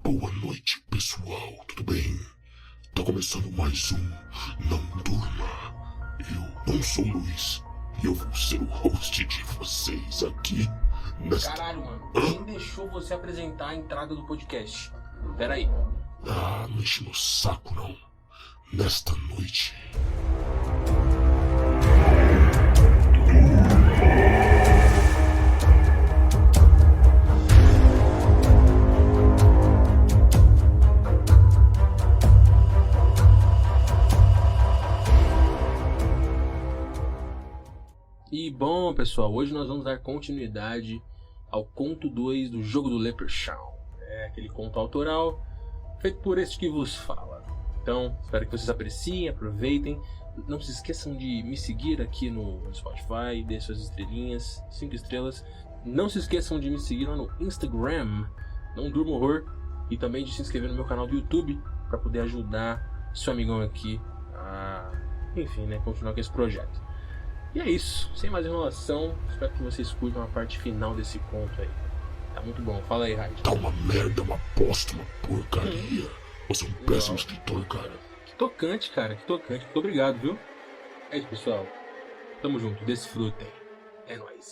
Boa noite, pessoal, tudo bem? Tá começando mais um Não Durma. Eu não sou o Luiz e eu vou ser o host de vocês aqui nesta... Caralho, mano, quem deixou você apresentar a entrada do podcast? Pera aí. Ah, não enche meu saco não. Nesta noite... E bom, pessoal, hoje nós vamos dar continuidade ao conto 2 do Jogo do Leprechaun. É aquele conto autoral feito por este que vos fala. Então, espero que vocês apreciem, aproveitem. Não se esqueçam de me seguir aqui no Spotify, dê suas estrelinhas, 5 estrelas. Não se esqueçam de me seguir lá no Instagram, Não Durma Horror, e também de se inscrever no meu canal do YouTube para poder ajudar seu amigão aqui a, enfim, né, continuar com esse projeto. E é isso, sem mais enrolação, espero que vocês curtam a parte final desse conto aí. Tá muito bom, fala aí, Raid. Tá uma merda, uma bosta, uma porcaria. Você é um péssimo escritor, cara. Que tocante, cara, que tocante. Muito obrigado, viu? É isso, pessoal. Tamo junto, desfrutem. É nóis.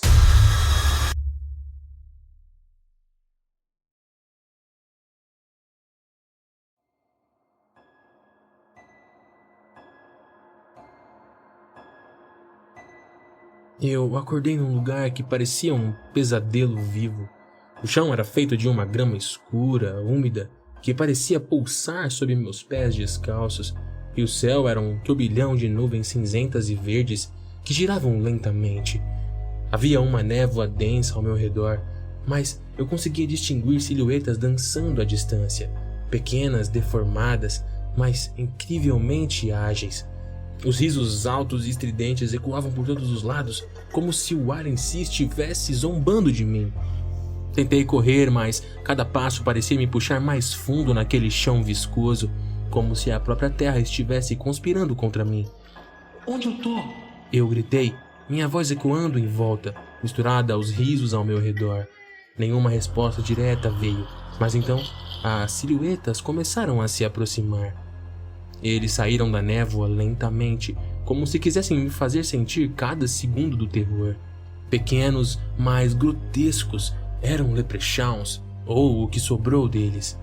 Eu acordei num lugar que parecia um pesadelo vivo. O chão era feito de uma grama escura, úmida, que parecia pulsar sob meus pés descalços, e o céu era um turbilhão de nuvens cinzentas e verdes que giravam lentamente. Havia uma névoa densa ao meu redor, mas eu conseguia distinguir silhuetas dançando à distância, pequenas, deformadas, mas incrivelmente ágeis. Os risos altos e estridentes ecoavam por todos os lados, como se o ar em si estivesse zombando de mim. Tentei correr, mas cada passo parecia me puxar mais fundo naquele chão viscoso, como se a própria terra estivesse conspirando contra mim. Onde eu tô? Eu gritei, minha voz ecoando em volta, misturada aos risos ao meu redor. Nenhuma resposta direta veio, mas então as silhuetas começaram a se aproximar. Eles saíram da névoa lentamente, como se quisessem me fazer sentir cada segundo do terror. Pequenos, mas grotescos, eram leprechauns, ou o que sobrou deles.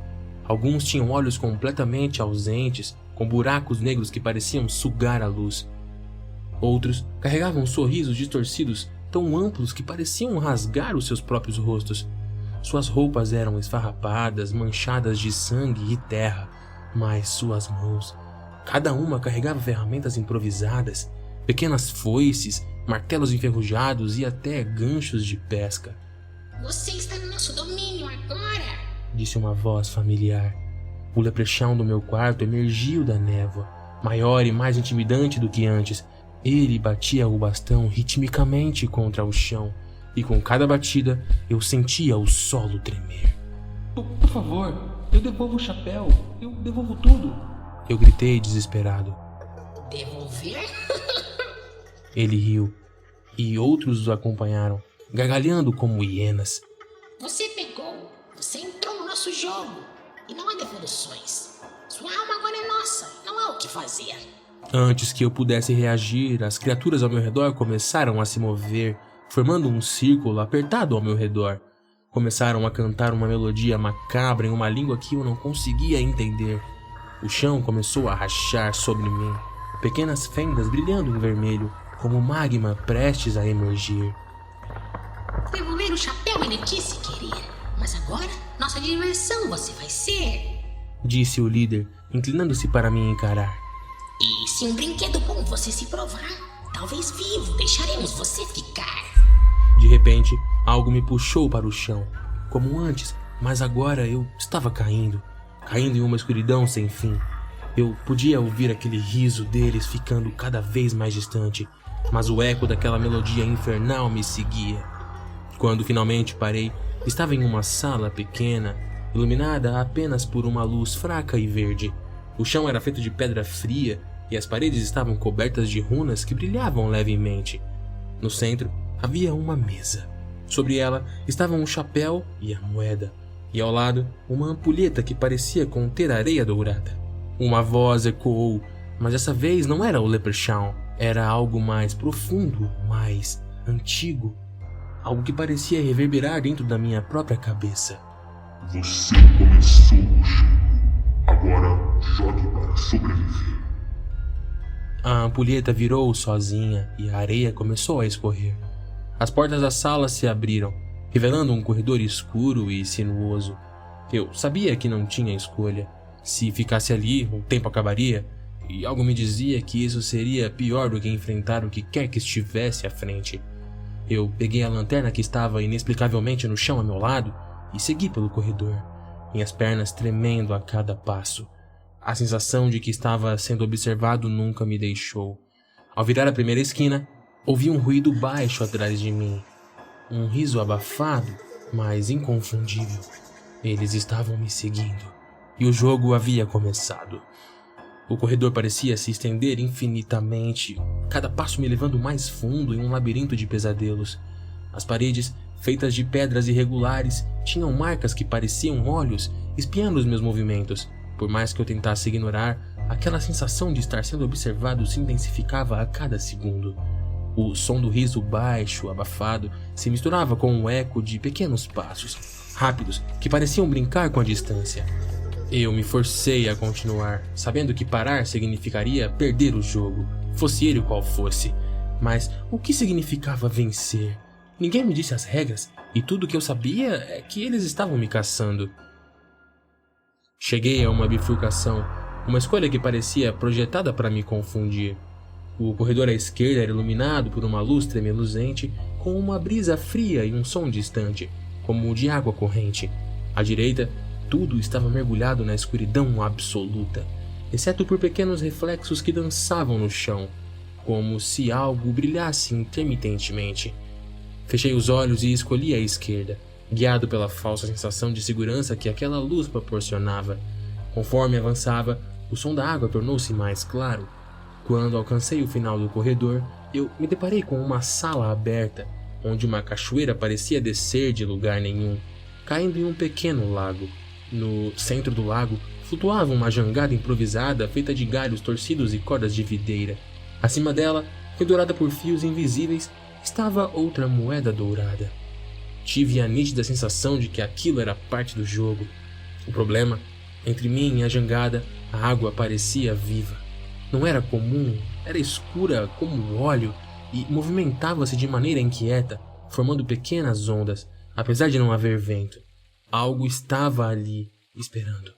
Alguns tinham olhos completamente ausentes, com buracos negros que pareciam sugar a luz. Outros carregavam sorrisos distorcidos tão amplos que pareciam rasgar os seus próprios rostos. Suas roupas eram esfarrapadas, manchadas de sangue e terra, mas suas mãos, cada uma carregava ferramentas improvisadas, pequenas foices, martelos enferrujados e até ganchos de pesca. Você está no nosso domínio agora! Disse uma voz familiar. O leprechaun do meu quarto emergiu da névoa, maior e mais intimidante do que antes. Ele batia o bastão ritmicamente contra o chão, e com cada batida eu sentia o solo tremer. Por favor, eu devolvo o chapéu, eu devolvo tudo. Eu gritei desesperado. Devolver? Ele riu, e outros o acompanharam, gargalhando como hienas. Você entrou no nosso jogo, e não há devoluções. Sua alma agora é nossa, não há o que fazer. Antes que eu pudesse reagir, as criaturas ao meu redor começaram a se mover, formando um círculo apertado ao meu redor. Começaram a cantar uma melodia macabra em uma língua que eu não conseguia entender. O chão começou a rachar sobre mim, pequenas fendas brilhando em vermelho, como magma prestes a emergir. Devolver o chapéu ele disse querer, mas agora nossa diversão você vai ser. Disse o líder, inclinando-se para me encarar. E se um brinquedo bom você se provar, talvez vivo deixaremos você ficar. De repente, algo me puxou para o chão, como antes, mas agora eu estava caindo em uma escuridão sem fim. Eu podia ouvir aquele riso deles ficando cada vez mais distante, mas o eco daquela melodia infernal me seguia. Quando finalmente parei, estava em uma sala pequena, iluminada apenas por uma luz fraca e verde. O chão era feito de pedra fria e as paredes estavam cobertas de runas que brilhavam levemente. No centro havia uma mesa. Sobre ela estavam o chapéu e a moeda, e ao lado uma ampulheta que parecia conter areia dourada. Uma voz ecoou, mas dessa vez não era o Leprechaun, era algo mais profundo, mais antigo, algo que parecia reverberar dentro da minha própria cabeça. Você começou o jogo. Agora jogue para sobreviver. A ampulheta virou sozinha e a areia começou a escorrer. As portas da sala se abriram, revelando um corredor escuro e sinuoso. Eu sabia que não tinha escolha. Se ficasse ali, o tempo acabaria, e algo me dizia que isso seria pior do que enfrentar o que quer que estivesse à frente. Eu peguei a lanterna que estava inexplicavelmente no chão ao meu lado e segui pelo corredor, minhas pernas tremendo a cada passo. A sensação de que estava sendo observado nunca me deixou. Ao virar a primeira esquina, ouvi um ruído baixo atrás de mim. Um riso abafado, mas inconfundível. Eles estavam me seguindo, e o jogo havia começado. O corredor parecia se estender infinitamente, cada passo me levando mais fundo em um labirinto de pesadelos. As paredes, feitas de pedras irregulares, tinham marcas que pareciam olhos espiando os meus movimentos. Por mais que eu tentasse ignorar, aquela sensação de estar sendo observado se intensificava a cada segundo. O som do riso baixo, abafado, se misturava com o eco de pequenos passos, rápidos, que pareciam brincar com a distância. Eu me forcei a continuar, sabendo que parar significaria perder o jogo, fosse ele qual fosse. Mas o que significava vencer? Ninguém me disse as regras, e tudo o que eu sabia é que eles estavam me caçando. Cheguei a uma bifurcação, uma escolha que parecia projetada para me confundir. O corredor à esquerda era iluminado por uma luz tremeluzente, com uma brisa fria e um som distante, como o de água corrente. À direita, tudo estava mergulhado na escuridão absoluta, exceto por pequenos reflexos que dançavam no chão, como se algo brilhasse intermitentemente. Fechei os olhos e escolhi a esquerda, guiado pela falsa sensação de segurança que aquela luz proporcionava. Conforme avançava, o som da água tornou-se mais claro. Quando alcancei o final do corredor, eu me deparei com uma sala aberta, onde uma cachoeira parecia descer de lugar nenhum, caindo em um pequeno lago. No centro do lago, flutuava uma jangada improvisada feita de galhos torcidos e cordas de videira. Acima dela, pendurada por fios invisíveis, estava outra moeda dourada. Tive a nítida sensação de que aquilo era parte do jogo. O problema, entre mim e a jangada, a água parecia viva. Não era comum, era escura como óleo e movimentava-se de maneira inquieta, formando pequenas ondas, apesar de não haver vento. Algo estava ali, esperando.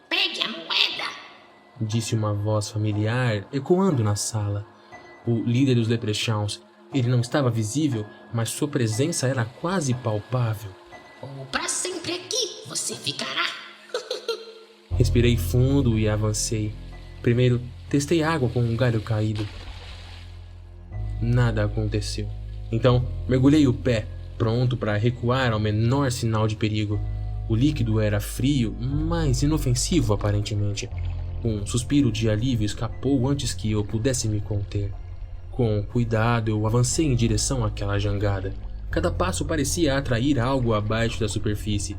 Pegue a moeda! Disse uma voz familiar, ecoando na sala. O líder dos Leprechauns. Ele não estava visível, mas sua presença era quase palpável. Ou pra sempre aqui você ficará. Respirei fundo e avancei. Primeiro, testei água com um galho caído. Nada aconteceu. Então, mergulhei o pé, pronto para recuar ao menor sinal de perigo. O líquido era frio, mas inofensivo aparentemente. Um suspiro de alívio escapou antes que eu pudesse me conter. Com cuidado, eu avancei em direção àquela jangada. Cada passo parecia atrair algo abaixo da superfície.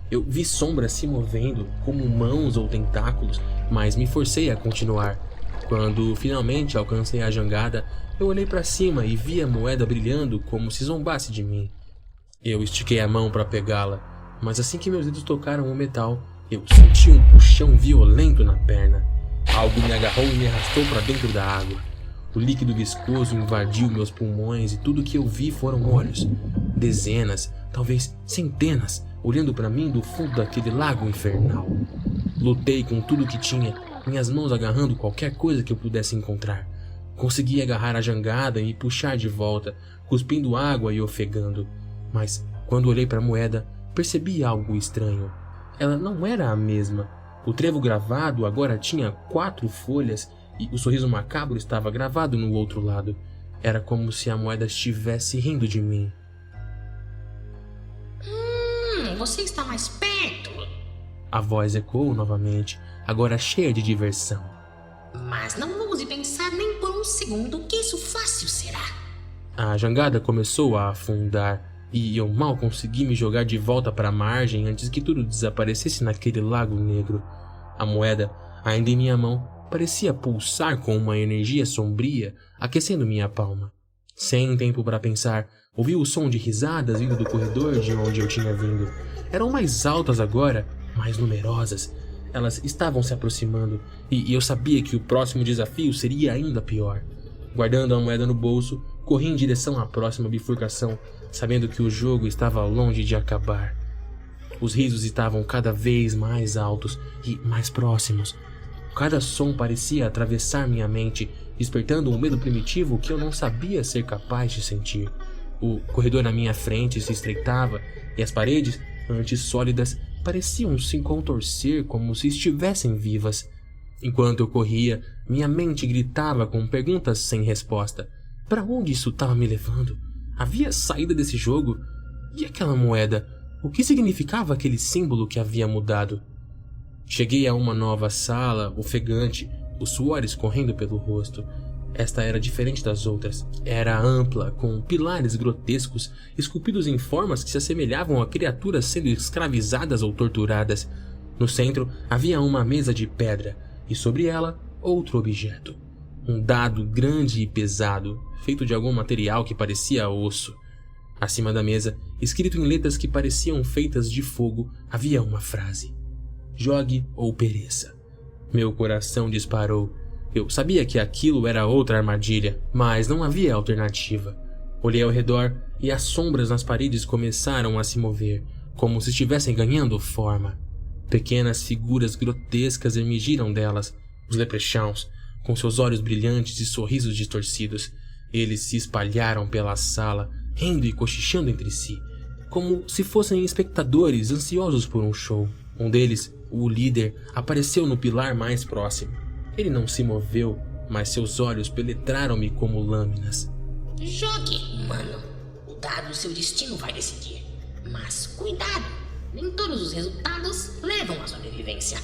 Eu vi sombras se movendo, como mãos ou tentáculos, mas me forcei a continuar. Quando finalmente alcancei a jangada, eu olhei para cima e vi a moeda brilhando como se zombasse de mim. Eu estiquei a mão para pegá-la, mas assim que meus dedos tocaram o metal, eu senti um puxão violento na perna. Algo me agarrou e me arrastou para dentro da água. O líquido viscoso invadiu meus pulmões e tudo que eu vi foram olhos. Dezenas, talvez centenas, olhando para mim do fundo daquele lago infernal. Lutei com tudo que tinha, minhas mãos agarrando qualquer coisa que eu pudesse encontrar. Consegui agarrar a jangada e me puxar de volta, cuspindo água e ofegando. Mas, quando olhei para a moeda, percebi algo estranho. Ela não era a mesma. O trevo gravado agora tinha 4 folhas e o sorriso macabro estava gravado no outro lado. Era como se a moeda estivesse rindo de mim. Você está mais perto. A voz ecoou novamente, agora cheia de diversão. Mas não ouse pensar nem por um segundo que isso fácil será. A jangada começou a afundar. e eu mal consegui me jogar de volta para a margem antes que tudo desaparecesse naquele lago negro. A moeda, ainda em minha mão, parecia pulsar com uma energia sombria, aquecendo minha palma. Sem tempo para pensar, ouvi o som de risadas vindo do corredor de onde eu tinha vindo. Eram mais altas agora, mais numerosas. Elas estavam se aproximando, e eu sabia que o próximo desafio seria ainda pior. Guardando a moeda no bolso, corri em direção à próxima bifurcação, sabendo que o jogo estava longe de acabar. Os risos estavam cada vez mais altos e mais próximos. Cada som parecia atravessar minha mente, despertando um medo primitivo que eu não sabia ser capaz de sentir. O corredor na minha frente se estreitava e as paredes, antes sólidas, pareciam se contorcer como se estivessem vivas. Enquanto eu corria, minha mente gritava com perguntas sem resposta. Para onde isso estava me levando? Havia saída desse jogo? E aquela moeda? O que significava aquele símbolo que havia mudado? Cheguei a uma nova sala, ofegante, os suores correndo pelo rosto. Esta era diferente das outras. Era ampla, com pilares grotescos, esculpidos em formas que se assemelhavam a criaturas sendo escravizadas ou torturadas. No centro havia uma mesa de pedra, e sobre ela, outro objeto. Um dado grande e pesado, feito de algum material que parecia osso. Acima da mesa, escrito em letras que pareciam feitas de fogo, havia uma frase: jogue ou pereça. Meu coração disparou. Eu sabia que aquilo era outra armadilha, mas não havia alternativa. Olhei ao redor e as sombras nas paredes começaram a se mover, como se estivessem ganhando forma. Pequenas figuras grotescas emergiram delas, os leprechauns, com seus olhos brilhantes e sorrisos distorcidos. Eles se espalharam pela sala, rindo e cochichando entre si, como se fossem espectadores ansiosos por um show. Um deles, o líder, apareceu no pilar mais próximo. Ele não se moveu, mas seus olhos penetraram-me como lâminas. Jogue, mano. O dado seu destino vai decidir. Mas cuidado, nem todos os resultados levam à sobrevivência.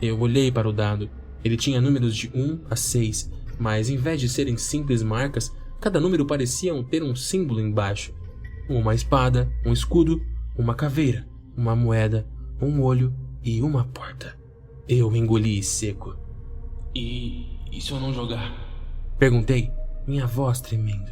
Eu olhei para o dado. Ele tinha números de 1 a 6, mas em vez de serem simples marcas, cada número parecia ter um símbolo embaixo. Uma espada, um escudo, uma caveira, uma moeda, um olho e uma porta. Eu engoli seco. E se eu não jogar? Perguntei, minha voz tremendo.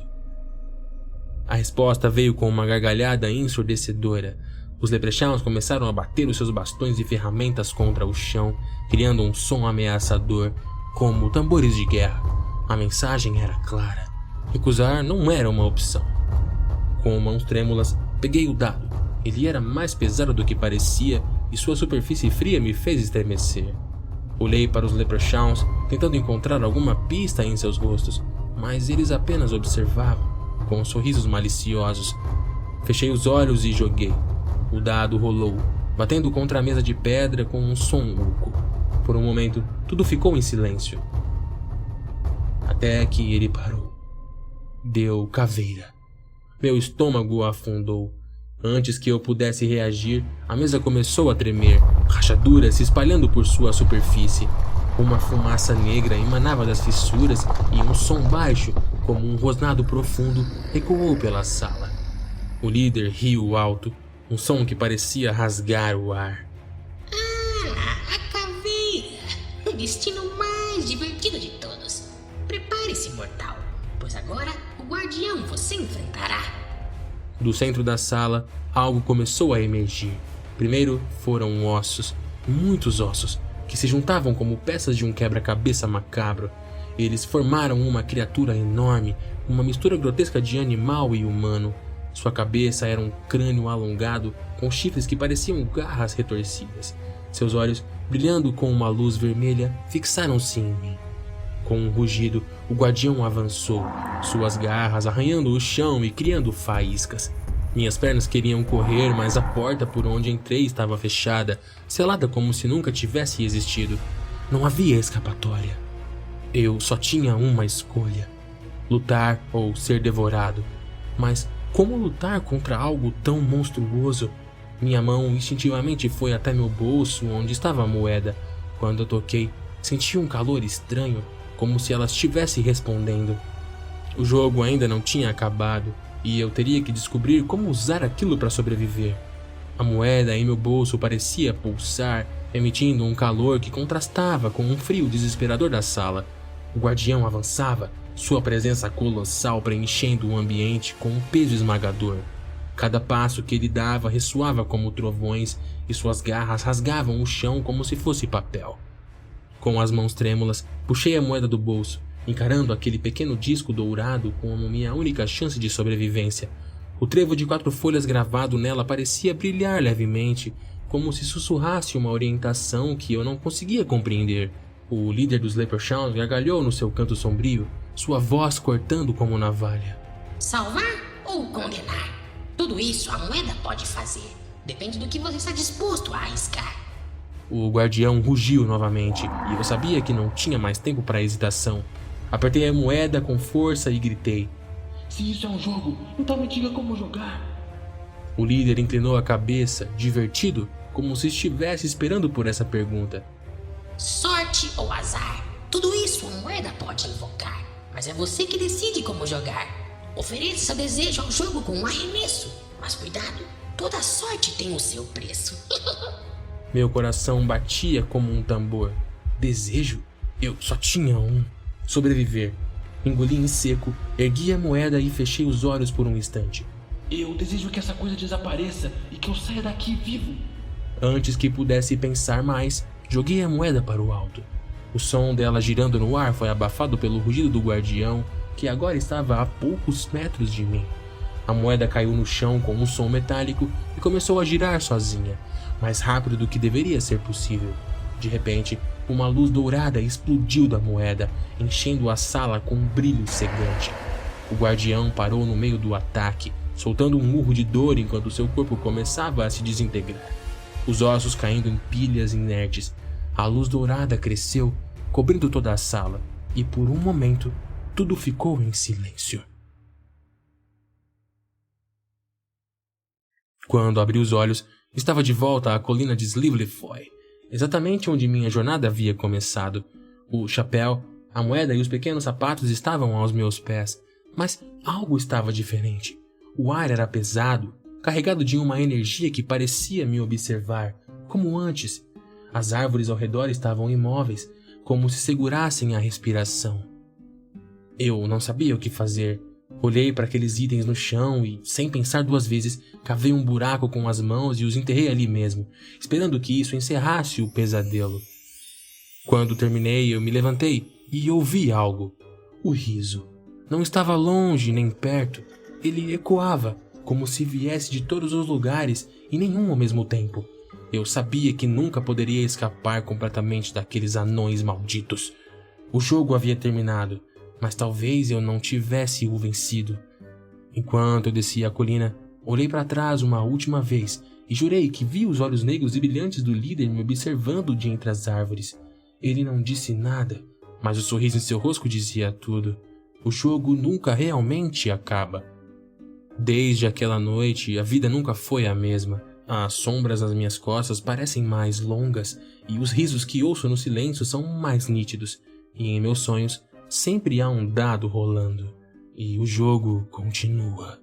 A resposta veio com uma gargalhada ensurdecedora. Os leprechauns começaram a bater os seus bastões e ferramentas contra o chão, criando um som ameaçador, como tambores de guerra. A mensagem era clara. Recusar não era uma opção. Com mãos trêmulas, peguei o dado. Ele era mais pesado do que parecia e sua superfície fria me fez estremecer. Olhei para os leprechauns, tentando encontrar alguma pista em seus rostos, mas eles apenas observavam, com sorrisos maliciosos. Fechei os olhos e joguei. O dado rolou, batendo contra a mesa de pedra com um som oco. Por um momento, tudo ficou em silêncio. Até que ele parou. Deu caveira. Meu estômago afundou. Antes que eu pudesse reagir, a mesa começou a tremer, rachaduras se espalhando por sua superfície. Uma fumaça negra emanava das fissuras e um som baixo, como um rosnado profundo, ecoou pela sala. O líder riu alto, um som que parecia rasgar o ar. Ah, a caveira! O destino mais divertido de todos. Prepare-se, mortal, pois agora o guardião você enfrentará. Do centro da sala, algo começou a emergir. Primeiro foram ossos, muitos ossos, que se juntavam como peças de um quebra-cabeça macabro. Eles formaram uma criatura enorme, uma mistura grotesca de animal e humano. Sua cabeça era um crânio alongado, com chifres que pareciam garras retorcidas. Seus olhos, brilhando com uma luz vermelha, fixaram-se em mim. Com um rugido, o guardião avançou, suas garras arranhando o chão e criando faíscas. Minhas pernas queriam correr, mas a porta por onde entrei estava fechada, selada como se nunca tivesse existido. Não havia escapatória. Eu só tinha uma escolha: lutar ou ser devorado. Mas como lutar contra algo tão monstruoso? Minha mão instintivamente foi até meu bolso, onde estava a moeda. Quando eu toquei, senti um calor estranho, como se ela estivesse respondendo. O jogo ainda não tinha acabado. e eu teria que descobrir como usar aquilo para sobreviver. A moeda em meu bolso parecia pulsar, emitindo um calor que contrastava com um frio desesperador da sala. O guardião avançava, sua presença colossal preenchendo o ambiente com um peso esmagador. Cada passo que ele dava ressoava como trovões e suas garras rasgavam o chão como se fosse papel. Com as mãos trêmulas, puxei a moeda do bolso, encarando aquele pequeno disco dourado como minha única chance de sobrevivência. O trevo de 4 folhas gravado nela parecia brilhar levemente, como se sussurrasse uma orientação que eu não conseguia compreender. O líder dos Leprechauns gargalhou no seu canto sombrio, sua voz cortando como navalha. Salvar ou condenar? Tudo isso a moeda pode fazer. Depende do que você está disposto a arriscar. O guardião rugiu novamente, e eu sabia que não tinha mais tempo para hesitação. Apertei a moeda com força e gritei. Se isso é um jogo, então me diga como jogar. O líder inclinou a cabeça, divertido, como se estivesse esperando por essa pergunta. Sorte ou azar? Tudo isso a moeda pode invocar, mas é você que decide como jogar. Ofereça seu desejo ao jogo com um arremesso, mas cuidado, toda sorte tem o seu preço. Meu coração batia como um tambor. Desejo? Eu só tinha um. Sobreviver. Engoli em seco, ergui a moeda e fechei os olhos por um instante. Eu desejo que essa coisa desapareça e que eu saia daqui vivo. Antes que pudesse pensar mais, joguei a moeda para o alto. O som dela girando no ar foi abafado pelo rugido do guardião, que agora estava a poucos metros de mim. A moeda caiu no chão com um som metálico e começou a girar sozinha, mais rápido do que deveria ser possível. De repente, uma luz dourada explodiu da moeda, enchendo a sala com um brilho cegante. O guardião parou no meio do ataque, soltando um urro de dor enquanto seu corpo começava a se desintegrar. Os ossos caindo em pilhas inertes. A luz dourada cresceu, cobrindo toda a sala, e por um momento, tudo ficou em silêncio. Quando abri os olhos, estava de volta à colina de Slivlefoy, exatamente onde minha jornada havia começado. O chapéu, a moeda e os pequenos sapatos estavam aos meus pés, mas algo estava diferente. O ar era pesado, carregado de uma energia que parecia me observar, como antes. As árvores ao redor estavam imóveis, como se segurassem a respiração. Eu não sabia o que fazer. Olhei para aqueles itens no chão e, sem pensar 2 vezes, cavei um buraco com as mãos e os enterrei ali mesmo, esperando que isso encerrasse o pesadelo. Quando terminei, eu me levantei e ouvi algo. O riso. Não estava longe nem perto. Ele ecoava, como se viesse de todos os lugares e nenhum ao mesmo tempo. Eu sabia que nunca poderia escapar completamente daqueles anões malditos. O jogo havia terminado, mas talvez eu não tivesse o vencido. Enquanto eu descia a colina, olhei para trás uma última vez e jurei que vi os olhos negros e brilhantes do líder me observando de entre as árvores. Ele não disse nada, mas o sorriso em seu rosto dizia tudo. O jogo nunca realmente acaba. Desde aquela noite, a vida nunca foi a mesma. As sombras nas minhas costas parecem mais longas e os risos que ouço no silêncio são mais nítidos. E em meus sonhos, sempre há um dado rolando. E o jogo continua.